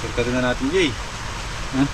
Shortcut na natin, Jay. Ha?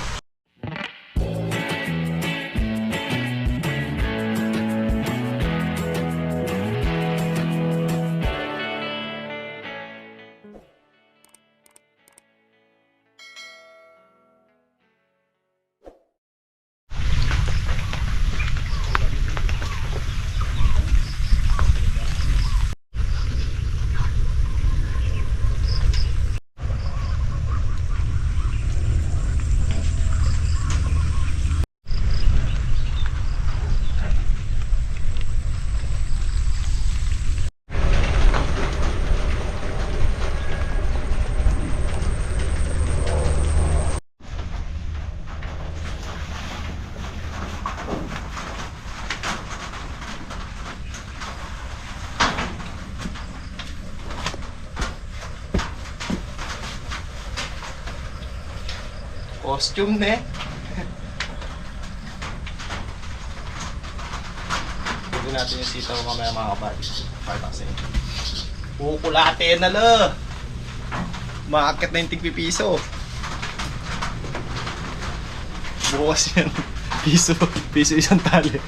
Costume na eh. Pwede natin yung sitaw mamaya mga kabadis. Pakita kasi. Kukulate na lo. Maakit na yung tigpipiso. Bukas yan. Piso isang tali.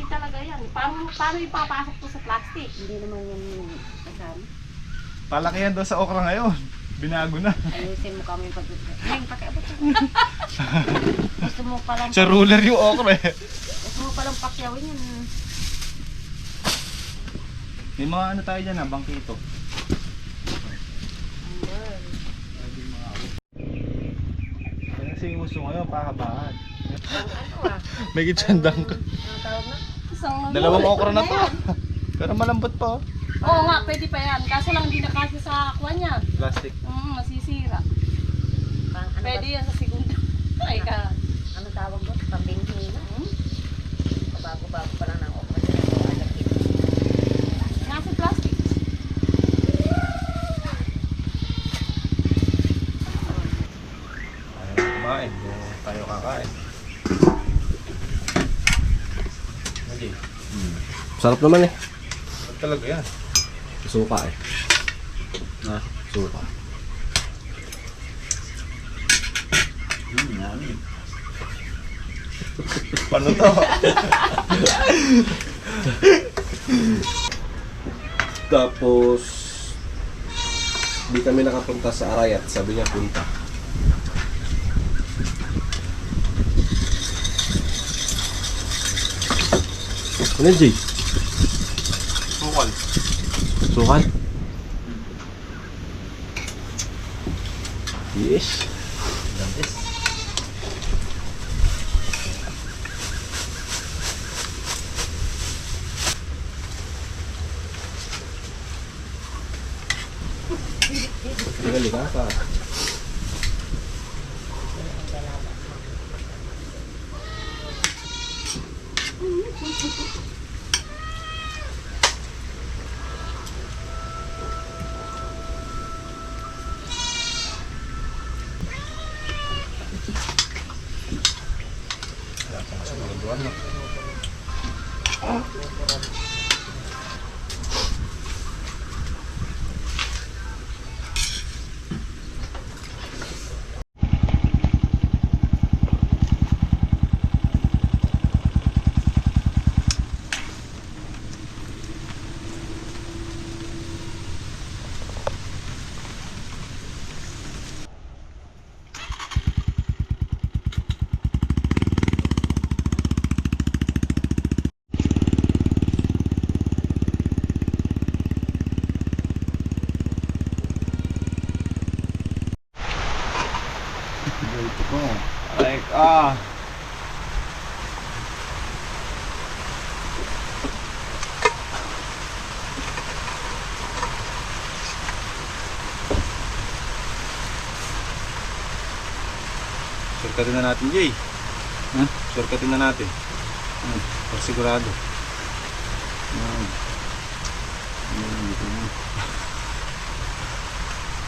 plastic talaga yan. Paano ipapasok to sa plastic? Hindi naman yan kasama. Palakihan daw sa okra ngayon. Binago na. Ayusin mo kami pag... Neng, pakiabot mo. Gusto mo palang... Sa ruler yung okra eh. Gusto mo palang pakyawin yun. May mga ano tayo dyan ha, bangkito. Kasi yung gusto ngayon, pahabaan. May gitsandang ka. Ang tawag na? Dalawang okra na to. Pero malambot pa oh. Oo nga, pwede pa yan. Kaso lang hindi nakasya sa aqua niya. Plastic. Masisira. Ano Pwede yan sa segunda. Ay ka. Ano tawag doon? Pambingking na. Bago-bago pa lang ng okra. Nasa plastic. Kumain. Tayo kakain. Okay. Sarap naman eh. Sarap talaga yan. Suka eh. Ha? Suka. Yummy. Paano to? Tapos hindi kami nakapunta sa Arayat. Sabi niya punta. Ano yun, Jay? Sukal. Sukan? Yes. Dantes. Tinggal ka pa. Like, shortcutin na natin, Jay. Ha? Shortcutin na natin. Para sigurado.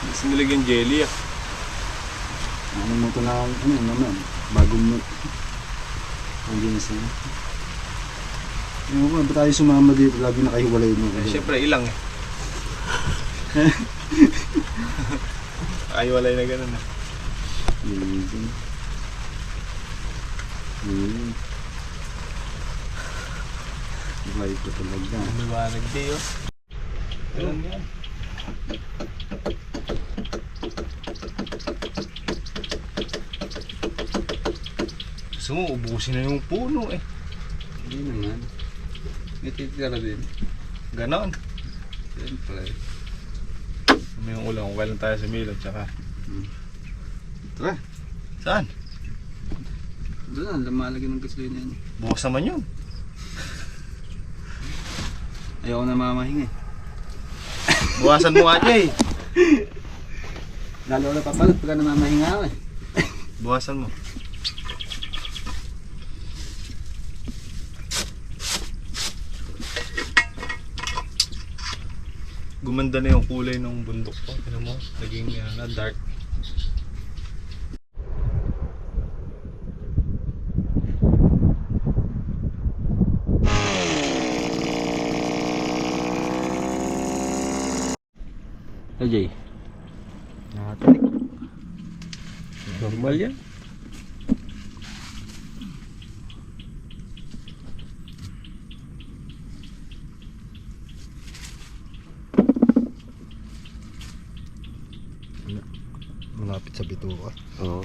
Hindi sinilagyan jelly ah. Ano mo ito na, ano naman, bagong mo. Ang ginis na. Ewan ko, ba't tayo sumama dito? Lagi nakahiwalay mo. Siyempre, ilang eh. Ay, walay na ganun ah. Yun. Buhay ko talaga. Umiwanag di oh. Ganun yan. Gusto mo, ubusin na yung puno eh. Hindi naman. May titira din. Ganon. Siyempre. May yung ulang, okay lang tayo sa Milo, tsaka. Tara. Saan? Doon na, lumalagay ng gasolina yan. Bukas naman yun. Ayaw ko na mamahinga eh. Bukasan mo nga niya eh. Lalo na papalot pagka namamahinga ako eh. Bukasan mo. Gumanda na yung kulay ng bundok ko. Tignan mo, naging na dark. Jay. Nakatanik. Normal yan. lumapit sa bituka. Oo.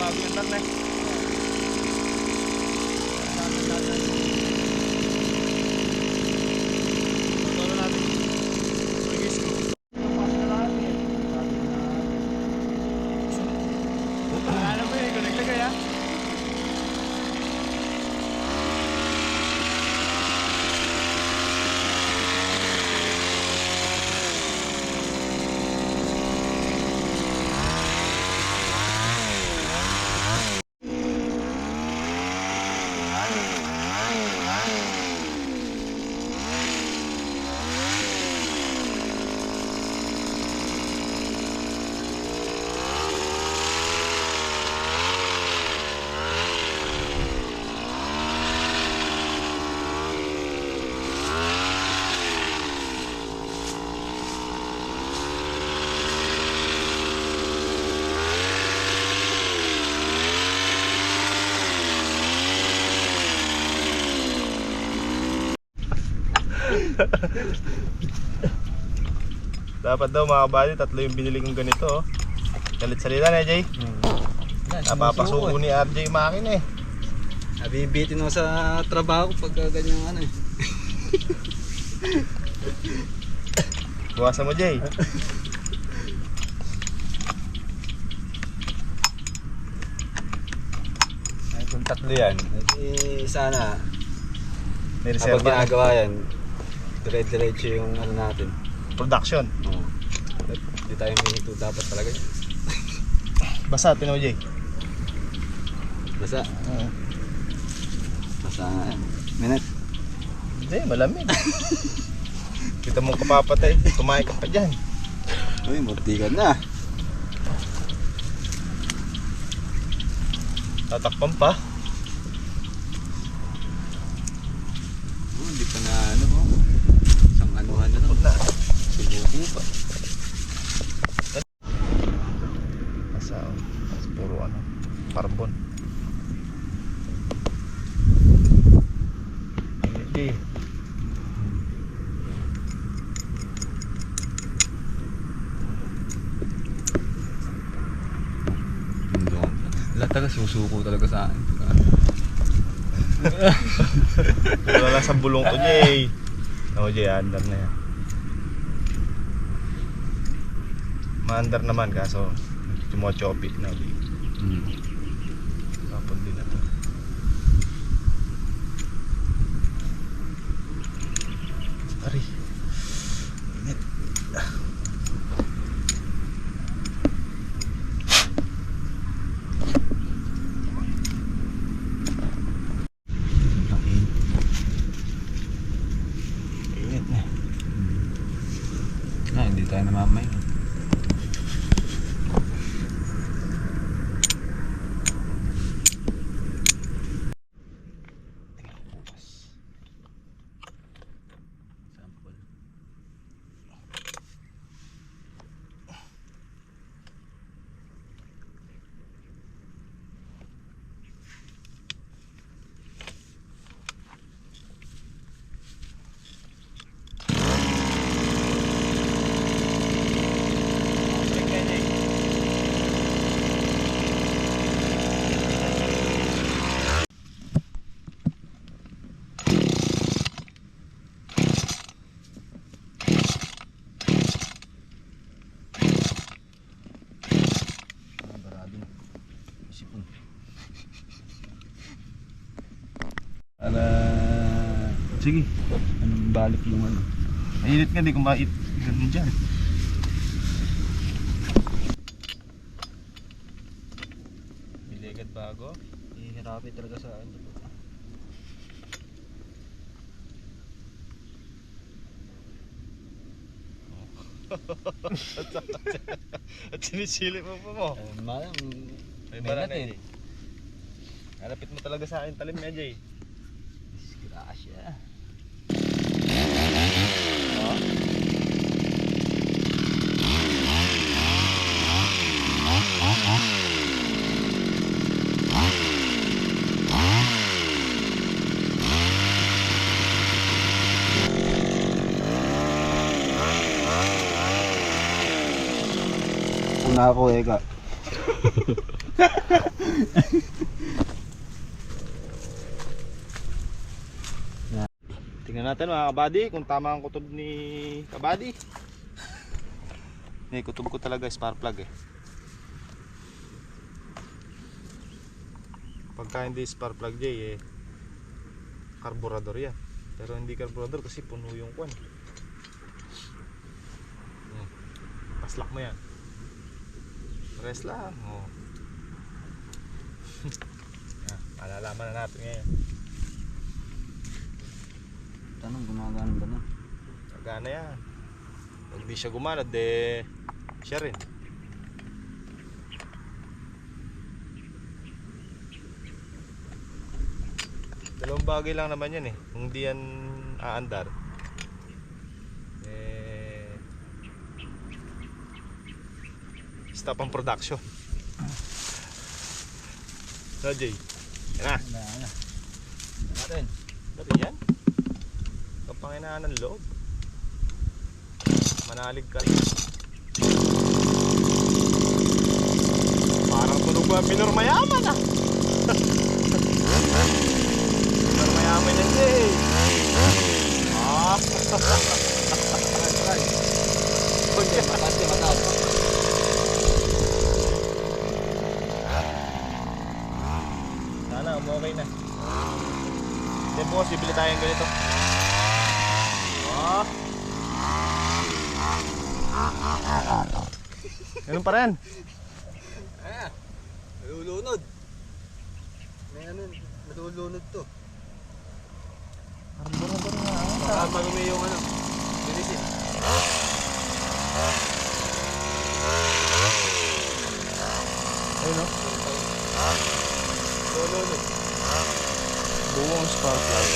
Bago yung tat na eh. Tolo natin. Release ko. Alam mo yun, naglagay ah. Dapat daw mga kabady, tatlo yung binili kong ganito oh. Galit salita na Jay. Napapasuko ni RJ yung makina eh. Nabibitin ako sa trabaho pag ganyan ano eh. Buwasan mo Jay. Ay, kung tatlo yan, eh, sana May habang reserva. ginagawa yan, dire-diretso yung ano natin. Production. Oo. Hindi tayo minito dapat talaga. Basa, tinaw Jay. Basa. Oo. Basa nga yan. Minute. Hindi, malamig. Kita mong kapapatay, kumain ka pa dyan. Uy, magtigan na. Tatakpan pa. Oh, hindi pa na ano oh. Isang anuhan na to. Na. Sibuko pa. Basa, oh. Tapos puro ano, carbon. Jay. Lahat talaga susuko talaga sa akin. Wala lang sa bulong to Jay. No Jay, under na yan. Ma-under naman kaso tumochopit na ulit. Tapon din na to. Ari. Init. Init na. Hindi tayo namamay. Ala Sige. Anong balik yung ano? Mainit nga, di ko mait. Ganun dyan. Bili agad bago. Ihirapi talaga sa ano. At sinisilip mo pa mo. Malam, May bara na eh. Halapit mo talaga sa akin talim niya, Jay. disgrasya. Una ako eka. Tingnan natin mga kabady kung tama ang kutob ni kabady. Kutob ko talaga spark plug eh. Pagka hindi spark plug, Jay, carburetor yan. Pero hindi carburetor kasi puno yung kwan. Paslak mo yan. Rest lang. Oh. Malalaman na natin ngayon. Tanong gumagana ba na? Gana yan. Pag di siya gumana, siya rin. Dalawang bagay lang naman yan eh. Kung di yan aandar, stop ang production. So Jay, yan na. Wala. Natin. Dali yan. Kapanginaan ng loob. Manalig ka rin. Parang tunog ba minor mayaman ah. Minor mayaman yan Jay. Sana okay na. Then bukas bibili tayong ganito. Ganun pa rin. Nalulunod. May ano, nalulunod to. Baka marumi yung ano, bilisin. Ayun o. Nalulunod. Buong spark plug.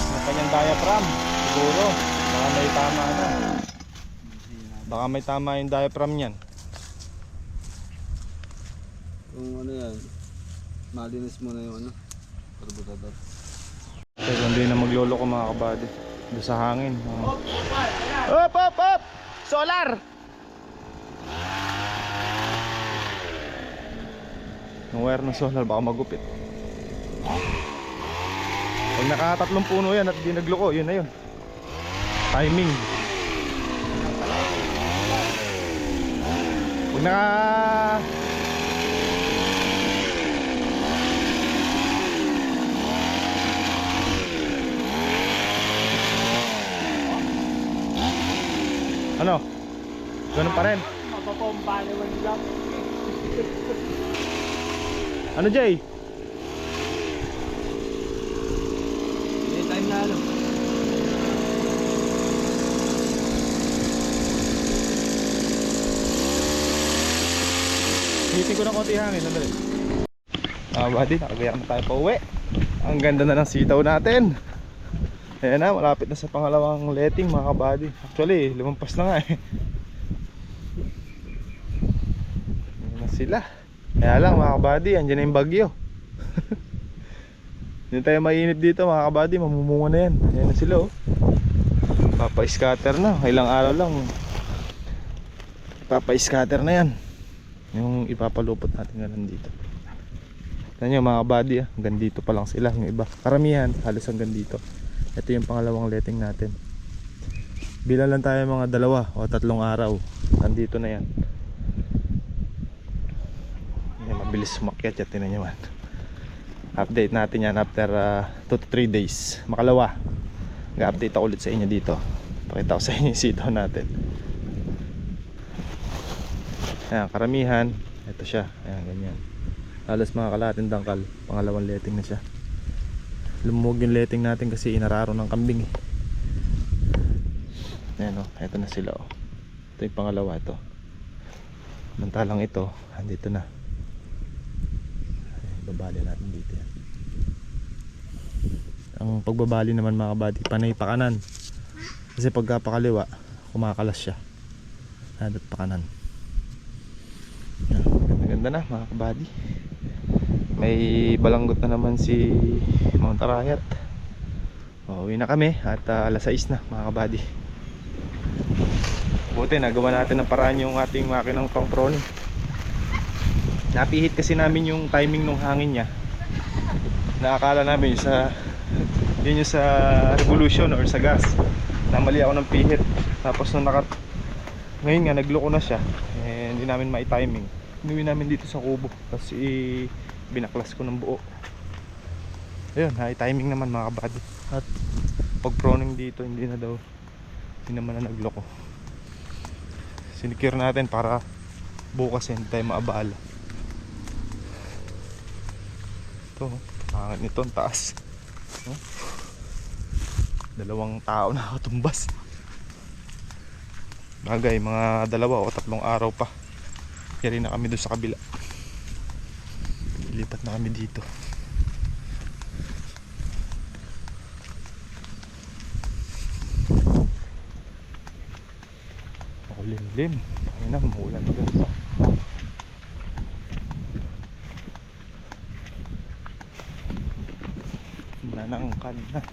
May kanyang diaphragm. Siguro. Baka may tama na. Baka may tama yung diaphragm niyan. Kung ano yan, malinis mo na yung ano, carburetor. Kasi hindi na magloloko mga kabady. Doon sa hangin. Op, op, op! Solar! Yung wire ng solar baka magupit. Pag nakatatlong puno yan at di nagloko, yun na yun. Timing. Pag naka... Ano? Ganun pa rin. Mapapomba naman lang. Ano Jay? May time na ano. Hihitin ko ng konti hangin. Nandali. Buddy, nakagayak na tayo pa uwi. Ang ganda na ng sitaw natin. Ayan na, malapit na sa pangalawang letting mga kabady. Actually, lumampas na nga eh. Ayan na sila. Kaya lang mga kabady, andyan na yung bagyo. Hindi tayo mainit dito mga kabady, mamumunga na yan. Ayan na sila oh. Papa-scatter na, ilang araw lang. Papa-scatter na yan. Yung ipapalupot natin ganun dito. Tignan nyo mga kabady ah, hanggang dito pa lang sila. Yung iba, karamihan, halos hanggang dito. Ito yung pangalawang letting natin. Bilang lang tayo mga 2 o 3 araw. Nandito na yan. Yan, mabilis sumakyat yan. Tinan nyo man. Update natin yan after 2 to 3 days. Makalawa, ga-update ako ulit sa inyo dito. Pakita ko sa inyo yung sitaw natin. Ayan, karamihan ito siya, ayan, ganyan. Halos mga kalahating dangkal. Pangalawang letting na siya. Lumog yung letting natin kasi inararo ng kambing eh. Ayan o, eto na sila o. Ito yung pangalawa, ito. Mantalang ito, andito na. Ayan, babali natin dito yan. Ang pagbabali naman mga kabady, panay pa kanan. Kasi pagka pakaliwa, kumakalas siya. Handat pa kanan. Ayan, ganda-ganda na mga kabady. May balanggot na naman si Mount Arayat. Uwi na kami at alas 6 na mga kabady. Buti nagawa natin ng paraan yung ating makinang pang proning. Napihit kasi namin yung timing ng hangin niya. Naakala namin yun yung sa revolution or sa gas. Namali ako ng pihit. Tapos ngayon nga nagloko na siya. Eh, hindi namin mai-timing. Inuwi namin dito sa kubo kasi binaklas ko ng buo. Ayun, high timing naman mga kabady. At pag proning dito hindi naman na nagloko. Sinicure natin para bukas hindi tayo maabala. Ito, pangit nito ang taas. No? 2 tao na nakatumbas. Bagay, mga 2 o 3 araw pa. Kaya na kami doon sa kabila. Lipat na kami dito. Lim-lim. Ayun na, umuulan na ganito. Nanangkad na.